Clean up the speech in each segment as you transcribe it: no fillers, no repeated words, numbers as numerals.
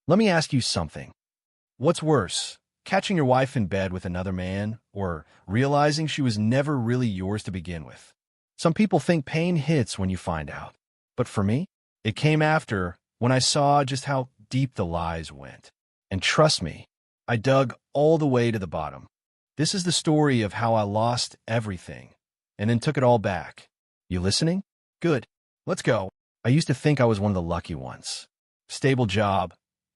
Let me ask you something. What's worse, catching your wife in bed with another man, or realizing she was never really yours to begin with? Some people think pain hits when you find out. But for me, it came after, when I saw just how deep the lies went. And trust me, I dug all the way to the bottom. This is the story of how I lost everything, and then took it all back. You listening? Good. Let's go. I used to think I was one of the lucky ones. Stable job,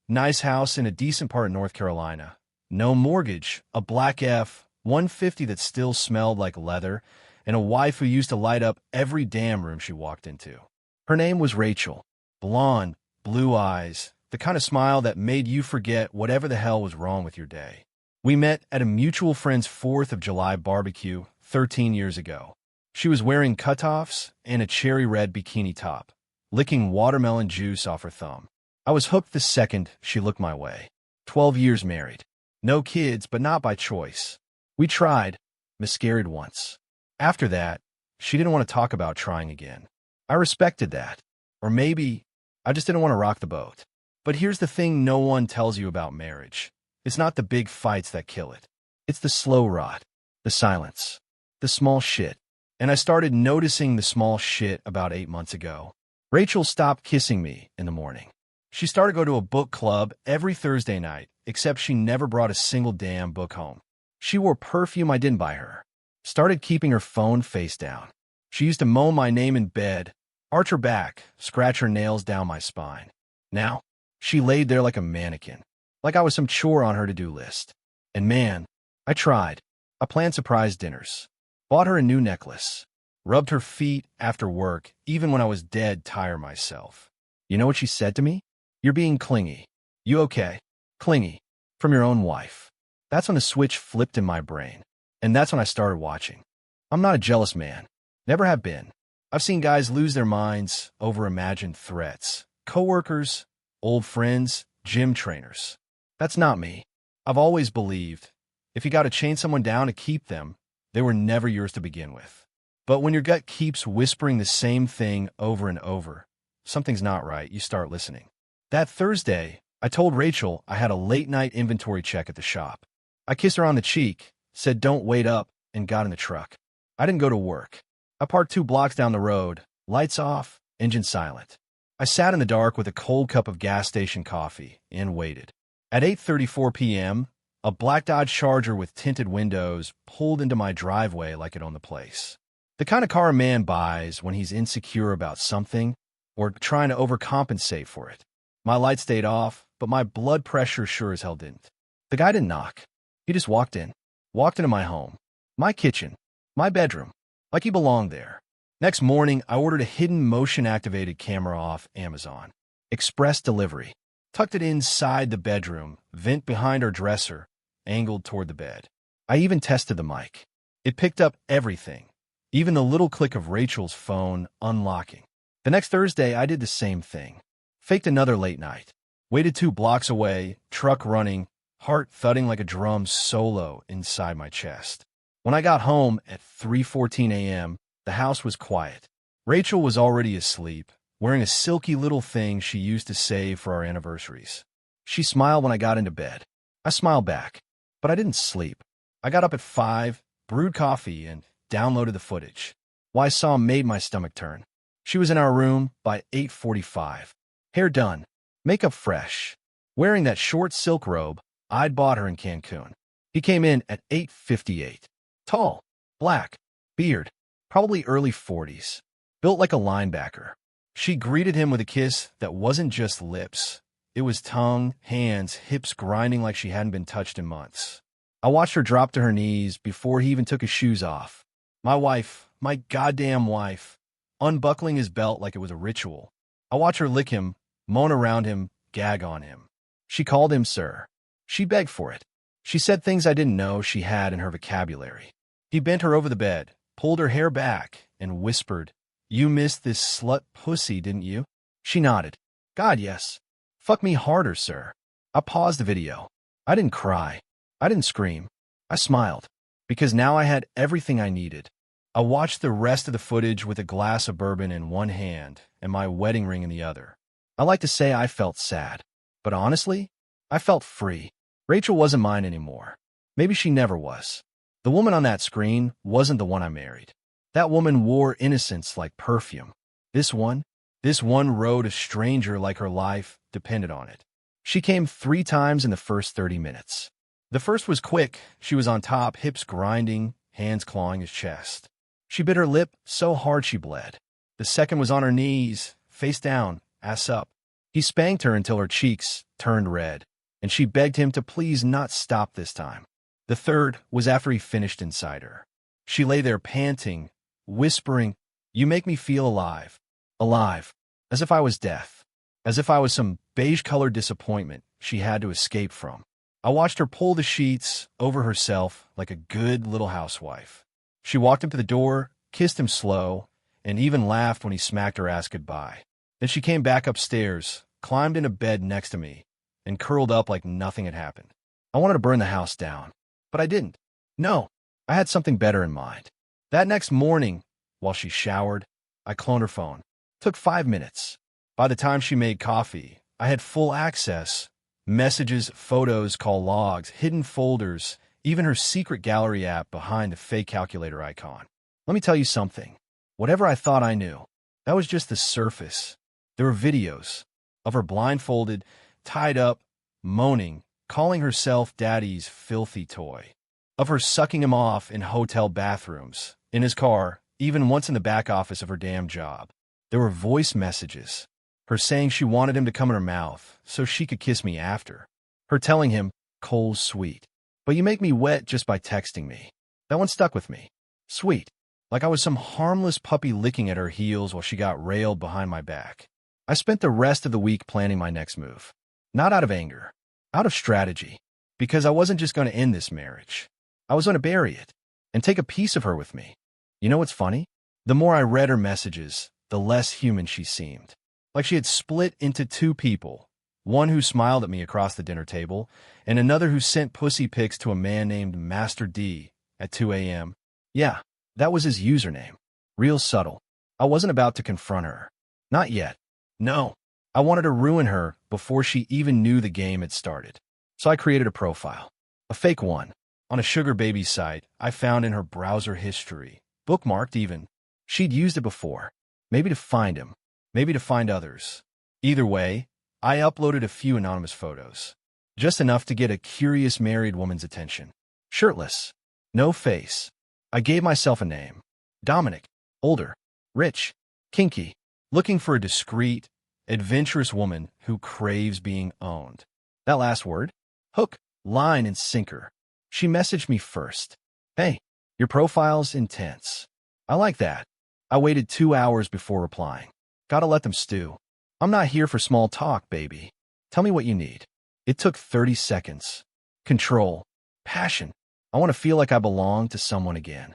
nice house in a decent part of North Carolina, no mortgage, a black F-150 that still smelled like leather, and a wife who used to light up every damn room she walked into. Her name was Rachel. Blonde, blue eyes, the kind of smile that made you forget whatever the hell was wrong with your day. We met at a mutual friend's 4th of July barbecue 13 years ago. She was wearing cutoffs and a cherry red bikini top, licking watermelon juice off her thumb. I was hooked the second she looked my way. 12 years married. No kids, but not by choice. We tried, miscarried once. After that, she didn't want to talk about trying again. I respected that. Or maybe I just didn't want to rock the boat. But here's the thing no one tells you about marriage. It's not the big fights that kill it. It's the slow rot, the silence, the small shit. And I started noticing the small shit about 8 months ago. Rachel stopped kissing me in the morning. She started to go to a book club every Thursday night, except she never brought a single damn book home. She wore perfume I didn't buy her. Started keeping her phone face down. She used to moan my name in bed, arch her back, scratch her nails down my spine. Now, she laid there like a mannequin, like I was some chore on her to-do list. And man, I tried. I planned surprise dinners. Bought her a new necklace. Rubbed her feet after work, even when I was dead tired myself. You know what she said to me? You're being clingy. You okay? Clingy. From your own wife. That's when the switch flipped in my brain. And that's when I started watching. I'm not a jealous man. Never have been. I've seen guys lose their minds over imagined threats. Coworkers, old friends, gym trainers. That's not me. I've always believed, if you gotta chain someone down to keep them, they were never yours to begin with. But when your gut keeps whispering the same thing over and over, something's not right, you start listening. That Thursday, I told Rachel I had a late-night inventory check at the shop. I kissed her on the cheek, said don't wait up, and got in the truck. I didn't go to work. I parked 2 blocks down the road, lights off, engine silent. I sat in the dark with a cold cup of gas station coffee and waited. At 8:34 p.m., a black Dodge Charger with tinted windows pulled into my driveway like it owned the place. The kind of car a man buys when he's insecure about something or trying to overcompensate for it. My light stayed off, but my blood pressure sure as hell didn't. The guy didn't knock. He just walked in. Walked into my home. My kitchen. My bedroom. Like he belonged there. Next morning, I ordered a hidden motion-activated camera off Amazon. Express delivery. Tucked it inside the bedroom, vent behind our dresser, angled toward the bed. I even tested the mic. It picked up everything, even the little click of Rachel's phone unlocking. The next Thursday, I did the same thing. Faked another late night. Waited 2 blocks away, truck running, heart thudding like a drum solo inside my chest. When I got home at 3:14 a.m., the house was quiet. Rachel was already asleep, wearing a silky little thing she used to save for our anniversaries. She smiled when I got into bed. I smiled back, but I didn't sleep. I got up at 5, brewed coffee, and downloaded the footage. What I saw made my stomach turn. She was in our room by 8:45. Hair done, makeup fresh, wearing that short silk robe I'd bought her in Cancun. He came in at 8:58. Tall, black, beard, probably early 40s, built like a linebacker. She greeted him with a kiss that wasn't just lips. It was tongue, hands, hips grinding like she hadn't been touched in months. I watched her drop to her knees before he even took his shoes off. My wife, my goddamn wife, unbuckling his belt like it was a ritual. I watched her lick him, moan around him, gag on him. She called him sir. She begged for it. She said things I didn't know she had in her vocabulary. He bent her over the bed, pulled her hair back, and whispered, "You missed this slut pussy, didn't you?" She nodded. "God, yes. Fuck me harder, sir." I paused the video. I didn't cry. I didn't scream. I smiled, because now I had everything I needed. I watched the rest of the footage with a glass of bourbon in one hand and my wedding ring in the other. I like to say I felt sad, But honestly, I felt free. Rachel wasn't mine anymore. Maybe she never was. The woman on that screen wasn't the one I married. That woman wore innocence like perfume. This one rode a stranger like her life depended on it. She came 3 times in the first 30 minutes. The first was quick. She was on top, hips grinding, hands clawing his chest. She bit her lip so hard she bled. The second was on her knees, face down, ass up. He spanked her until her cheeks turned red, and she begged him to please not stop this time. The third was after he finished inside her. She lay there panting, whispering, "You make me feel alive. Alive. As if I was death. As if I was some beige-colored disappointment she had to escape from." I watched her pull the sheets over herself like a good little housewife. She walked him to the door, kissed him slow, and even laughed when he smacked her ass goodbye. Then she came back upstairs, climbed into bed next to me, and curled up like nothing had happened. I wanted to burn the house down, but I didn't. No, I had something better in mind. That next morning, while she showered, I cloned her phone. Took 5 minutes. By the time she made coffee, I had full access. Messages, photos, call logs, hidden folders, even her secret gallery app behind the fake calculator icon. Let me tell you something. Whatever I thought I knew, that was just the surface. There were videos of her blindfolded, tied up, moaning, calling herself daddy's filthy toy. Of her sucking him off in hotel bathrooms, in his car, even once in the back office of her damn job. There were voice messages. Her saying she wanted him to come in her mouth so she could kiss me after. Her telling him, "Cole's sweet. But you make me wet just by texting me." That one stuck with me. Sweet. Like I was some harmless puppy licking at her heels while she got railed behind my back. I spent the rest of the week planning my next move. Not out of anger. Out of strategy. Because I wasn't just going to end this marriage. I was going to bury it. And take a piece of her with me. You know what's funny? The more I read her messages, the less human she seemed. Like she had split into 2 people. One who smiled at me across the dinner table, and another who sent pussy pics to a man named Master D at 2 a.m. Yeah, that was his username. Real subtle. I wasn't about to confront her. Not yet. No. I wanted to ruin her before she even knew the game had started. So I created a profile. A fake one. On a sugar baby site I found in her browser history. Bookmarked even. She'd used it before. Maybe to find him. Maybe to find others. Either way, I uploaded a few anonymous photos. Just enough to get a curious married woman's attention. Shirtless. No face. I gave myself a name. Dominic. Older. Rich. Kinky. Looking for a discreet, adventurous woman who craves being owned. That last word? Hook, line, and sinker. She messaged me first. "Hey, your profile's intense." I like that. I waited 2 hours before replying. Gotta let them stew. I'm not here for small talk, baby. Tell me what you need. It took 30 seconds. Control. Passion. I want to feel like I belong to someone again.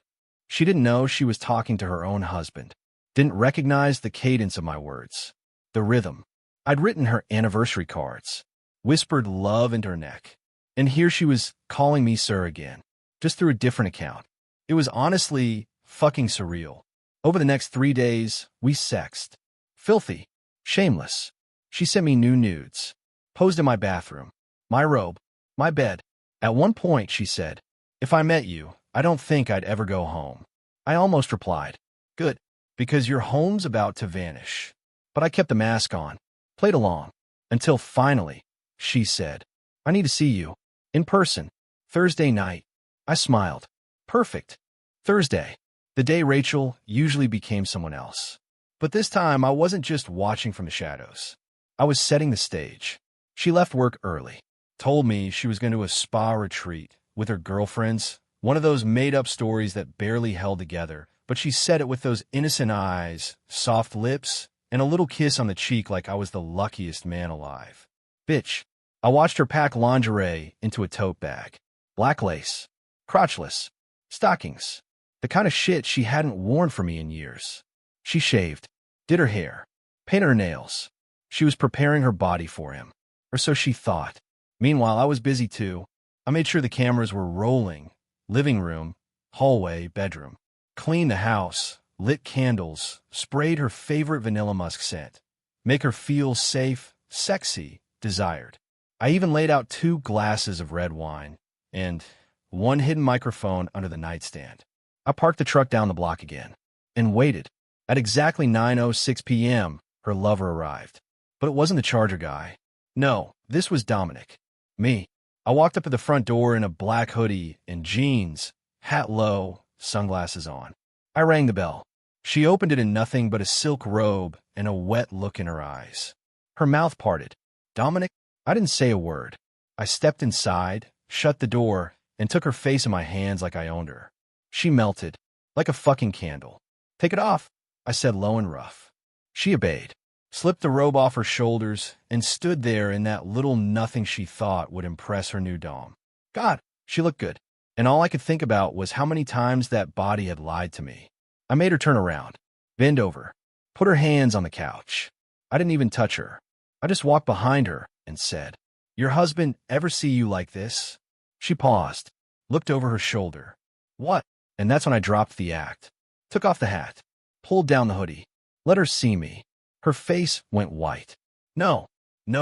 She didn't know she was talking to her own husband. Didn't recognize the cadence of my words. The rhythm. I'd written her anniversary cards. Whispered love into her neck. And here she was calling me sir again. Just through a different account. It was honestly fucking surreal. Over the next 3 days, we sexed. Filthy. Shameless. She sent me new nudes. Posed in my bathroom. My robe. My bed. At one point, she said, "If I met you, I don't think I'd ever go home." I almost replied, "Good, because your home's about to vanish." But I kept the mask on. Played along. Until finally, she said, "I need to see you. In person. Thursday night." I smiled. Perfect. Thursday. The day Rachel usually became someone else. But this time, I wasn't just watching from the shadows. I was setting the stage. She left work early. Told me she was going to a spa retreat with her girlfriends, one of those made-up stories that barely held together, but she said it with those innocent eyes, soft lips, and a little kiss on the cheek like I was the luckiest man alive. Bitch. I watched her pack lingerie into a tote bag. Black lace. Crotchless. Stockings. The kind of shit she hadn't worn for me in years. She shaved. Did her hair. Painted her nails. She was preparing her body for him. Or so she thought. Meanwhile, I was busy too. I made sure the cameras were rolling. Living room, hallway, bedroom. Cleaned the house, lit candles, sprayed her favorite vanilla musk scent. Make her feel safe, sexy, desired. I even laid out 2 glasses of red wine and 1 hidden microphone under the nightstand. I parked the truck down the block again and waited. At exactly 9:06 p.m., her lover arrived. But it wasn't the Charger guy. No, this was Dominic. Me. I walked up to the front door in a black hoodie and jeans, hat low, sunglasses on. I rang the bell. She opened it in nothing but a silk robe and a wet look in her eyes. Her mouth parted. Dominic? I didn't say a word. I stepped inside, shut the door, and took her face in my hands like I owned her. She melted, like a fucking candle. Take it off, I said low and rough. She obeyed, slipped the robe off her shoulders, and stood there in that little nothing she thought would impress her new dom. God, she looked good, and all I could think about was how many times that body had lied to me. I made her turn around, bend over, put her hands on the couch. I didn't even touch her. I just walked behind her and said, "Your husband ever see you like this?" She paused, looked over her shoulder. What? And that's when I dropped the act. Took off the hat, pulled down the hoodie, let her see me. Her face went white. No,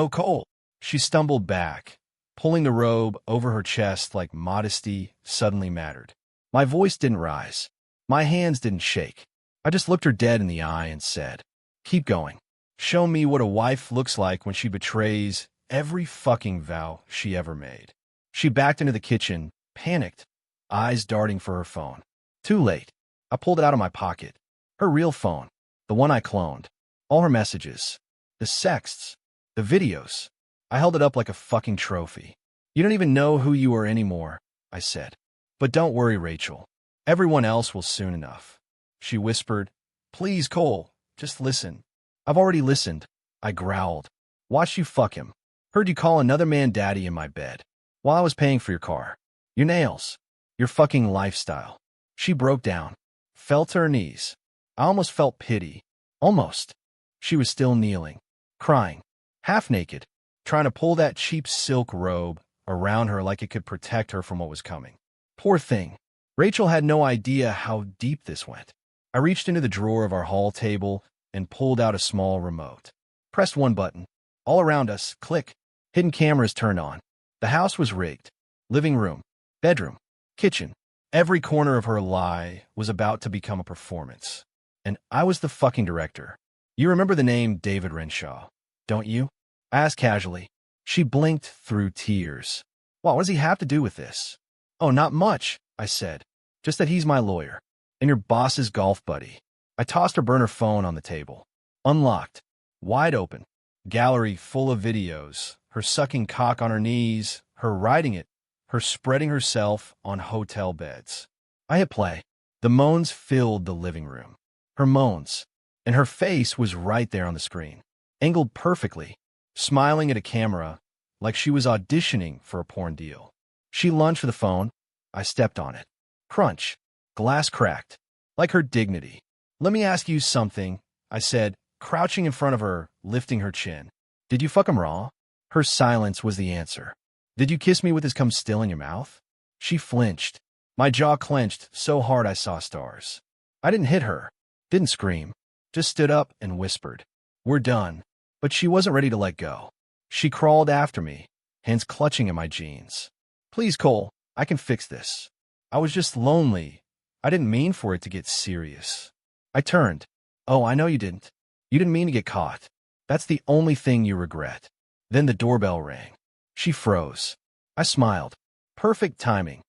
Cole. She stumbled back, pulling the robe over her chest like modesty suddenly mattered. My voice didn't rise. My hands didn't shake. I just looked her dead in the eye and said, "Keep going. Show me what a wife looks like when she betrays every fucking vow she ever made." She backed into the kitchen, panicked, eyes darting for her phone. Too late. I pulled it out of my pocket. Her real phone, the one I cloned. All her messages, the sexts, the videos. I held it up like a fucking trophy. "You don't even know who you are anymore," I said. "But don't worry, Rachel. Everyone else will soon enough." She whispered, "Please, Cole, just listen." "I've already listened," I growled. "Watched you fuck him. Heard you call another man daddy in my bed. While I was paying for your car. Your nails. Your fucking lifestyle." She broke down, fell to her knees. I almost felt pity. Almost. She was still kneeling, crying, half naked, trying to pull that cheap silk robe around her like it could protect her from what was coming. Poor thing. Rachel had no idea how deep this went. I reached into the drawer of our hall table and pulled out a small remote. Pressed one button. All around us, click. Hidden cameras turned on. The house was rigged. Living room, bedroom, kitchen. Every corner of her lie was about to become a performance. And I was the fucking director. "You remember the name David Renshaw, don't you?" I asked casually. She blinked through tears. "Well, what does he have to do with this?" "Oh, not much," I said. "Just that he's my lawyer. And your boss's golf buddy." I tossed her burner phone on the table. Unlocked. Wide open. Gallery full of videos. Her sucking cock on her knees. Her riding it. Her spreading herself on hotel beds. I hit play. The moans filled the living room. Her moans. And her face was right there on the screen. Angled perfectly. Smiling at a camera like she was auditioning for a porn deal. She lunged for the phone. I stepped on it. Crunch. Glass cracked. Like her dignity. "Let me ask you something," I said, crouching in front of her, lifting her chin. "Did you fuck him raw?" Her silence was the answer. "Did you kiss me with his cum still in your mouth?" She flinched. My jaw clenched so hard I saw stars. I didn't hit her. Didn't scream. Just stood up and whispered, "We're done." But she wasn't ready to let go. She crawled after me, hands clutching at my jeans. "Please, Cole, I can fix this. I was just lonely. I didn't mean for it to get serious." I turned. "Oh, I know you didn't. You didn't mean to get caught. That's the only thing you regret." Then the doorbell rang. She froze. I smiled. Perfect timing.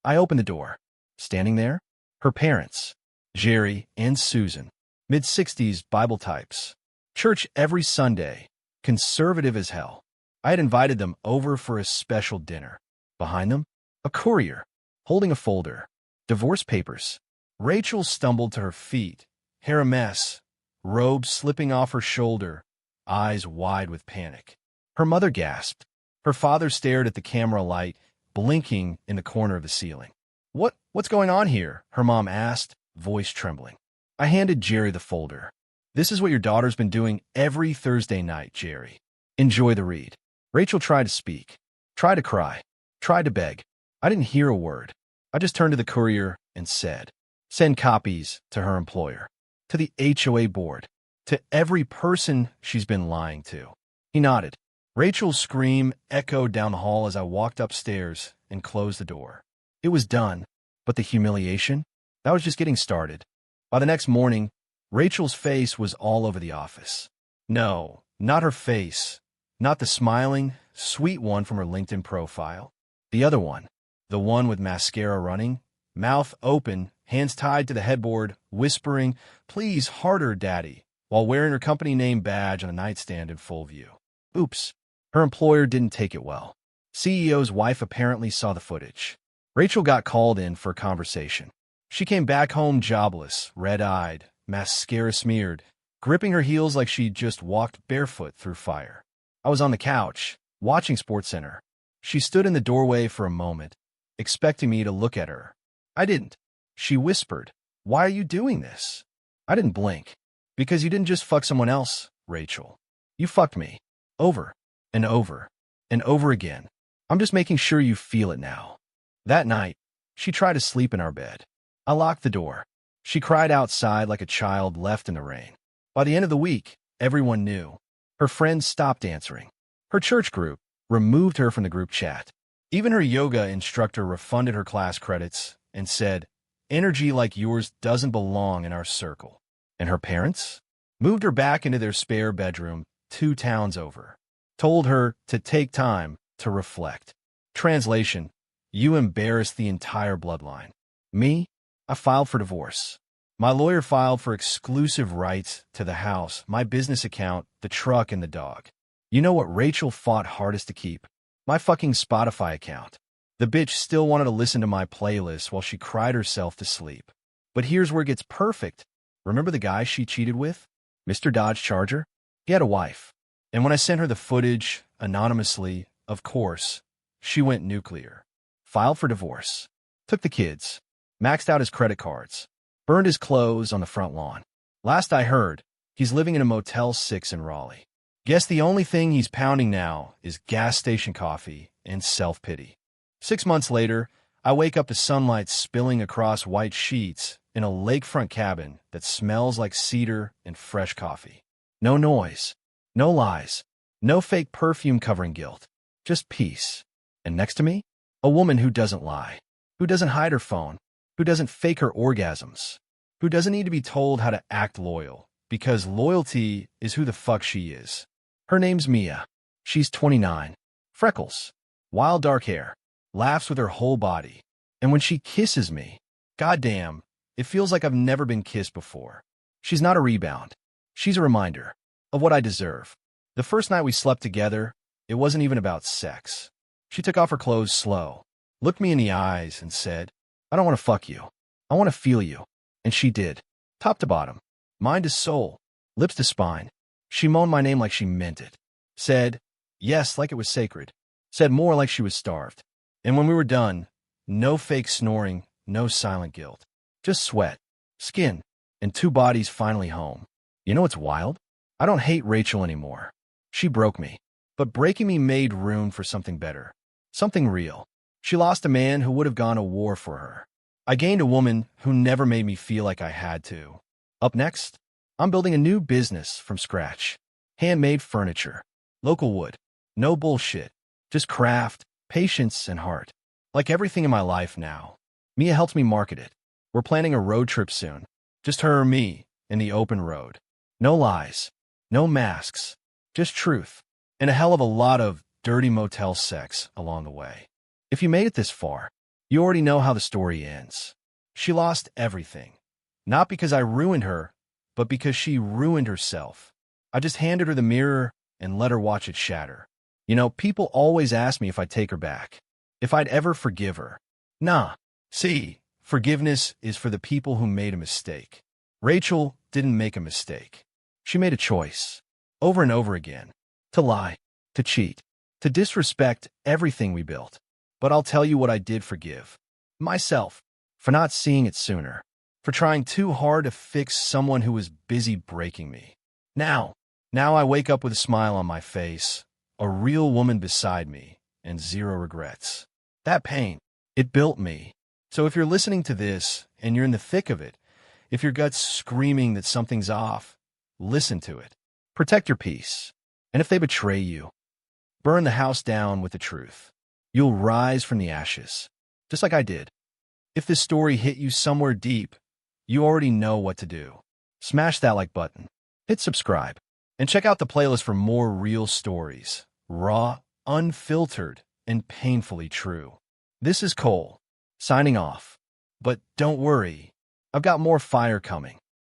I opened the door. Standing there, her parents, Jerry and Susan, mid-60s Bible types. Church every Sunday, conservative as hell. I had invited them over for a special dinner. Behind them, a courier, holding a folder. Divorce papers. Rachel stumbled to her feet, hair a mess, robe slipping off her shoulder, eyes wide with panic. Her mother gasped. Her father stared at the camera light, blinking in the corner of the ceiling. What's going on here?" her mom asked, voice trembling. I handed Jerry the folder. "This is what your daughter's been doing every Thursday night, Jerry. Enjoy the read." Rachel tried to speak, tried to cry, tried to beg. I didn't hear a word. I just turned to the courier and said, "Send copies to her employer, to the HOA board, to every person she's been lying to." He nodded. Rachel's scream echoed down the hall as I walked upstairs and closed the door. It was done, but the humiliation? That was just getting started. By the next morning, Rachel's face was all over the office. No, not her face. Not the smiling, sweet one from her LinkedIn profile. The other one. The one with mascara running, mouth open, hands tied to the headboard, whispering, "Please, harder, Daddy," while wearing her company name badge on a nightstand in full view. Oops. Her employer didn't take it well. CEO's wife apparently saw the footage. Rachel got called in for a conversation. She came back home jobless, red-eyed, mascara smeared, gripping her heels like she'd just walked barefoot through fire. I was on the couch, watching SportsCenter. She stood in the doorway for a moment, expecting me to look at her. I didn't. She whispered, "Why are you doing this?" I didn't blink. "Because you didn't just fuck someone else, Rachel. You fucked me. Over, and over, and over again. I'm just making sure you feel it now." That night, she tried to sleep in our bed. I locked the door. She cried outside like a child left in the rain. By the end of the week, everyone knew. Her friends stopped answering. Her church group removed her from the group chat. Even her yoga instructor refunded her class credits and said, "Energy like yours doesn't belong in our circle." And her parents moved her back into their spare bedroom 2 towns over. Told her to take time to reflect. Translation: you embarrassed the entire bloodline. Me? I filed for divorce. My lawyer filed for exclusive rights to the house, my business account, the truck, and the dog. You know what Rachel fought hardest to keep? My fucking Spotify account. The bitch still wanted to listen to my playlist while she cried herself to sleep. But here's where it gets perfect. Remember the guy she cheated with? Mr. Dodge Charger? He had a wife. And when I sent her the footage, anonymously, of course, she went nuclear. Filed for divorce. Took the kids. Maxed out his credit cards. Burned his clothes on the front lawn. Last I heard, he's living in a Motel 6 in Raleigh. Guess the only thing he's pounding now is gas station coffee and self-pity. 6 months later, I wake up to sunlight spilling across white sheets in a lakefront cabin that smells like cedar and fresh coffee. No noise. No lies. No fake perfume covering guilt. Just peace. And next to me, a woman who doesn't lie. Who doesn't hide her phone. Who doesn't fake her orgasms. Who doesn't need to be told how to act loyal. Because loyalty is who the fuck she is. Her name's Mia. She's 29. Freckles. Wild dark hair. Laughs with her whole body. And when she kisses me, goddamn, it feels like I've never been kissed before. She's not a rebound. She's a reminder of what I deserve. The first night we slept together, it wasn't even about sex. She took off her clothes slow, looked me in the eyes, and said, "I don't want to fuck you. I want to feel you." And she did. Top to bottom. Mind to soul. Lips to spine. She moaned my name like she meant it. Said, yes, like it was sacred. Said more like she was starved. And when we were done, no fake snoring, no silent guilt. Just sweat, skin, and 2 bodies finally home. You know what's wild? I don't hate Rachel anymore. She broke me. But breaking me made room for something better. Something real. She lost a man who would have gone to war for her. I gained a woman who never made me feel like I had to. Up next, I'm building a new business from scratch. Handmade furniture. Local wood. No bullshit. Just craft, patience, and heart. Like everything in my life now. Mia helps me market it. We're planning a road trip soon. Just her or me in the open road. No lies. No masks. Just truth. And a hell of a lot of dirty motel sex along the way. If you made it this far, you already know how the story ends. She lost everything. Not because I ruined her, but because she ruined herself. I just handed her the mirror and let her watch it shatter. You know, people always ask me if I'd take her back. If I'd ever forgive her. Nah. See, forgiveness is for the people who made a mistake. Rachel didn't make a mistake. She made a choice. Over and over again. To lie. To cheat. To disrespect everything we built. But I'll tell you what I did forgive. Myself. For not seeing it sooner. For trying too hard to fix someone who was busy breaking me. Now I wake up with a smile on my face, a real woman beside me, and 0 regrets. That pain, it built me. So if you're listening to this, and you're in the thick of it, if your gut's screaming that something's off, listen to it. Protect your peace. And if they betray you, Burn the house down with the truth. You'll rise from the ashes, just like I did. If this story hit you somewhere deep, you already know what to do. Smash that like button, hit subscribe, and check out the playlist for more real stories, raw, unfiltered, and painfully true. This is Cole, signing off. But don't worry, I've got more fire coming.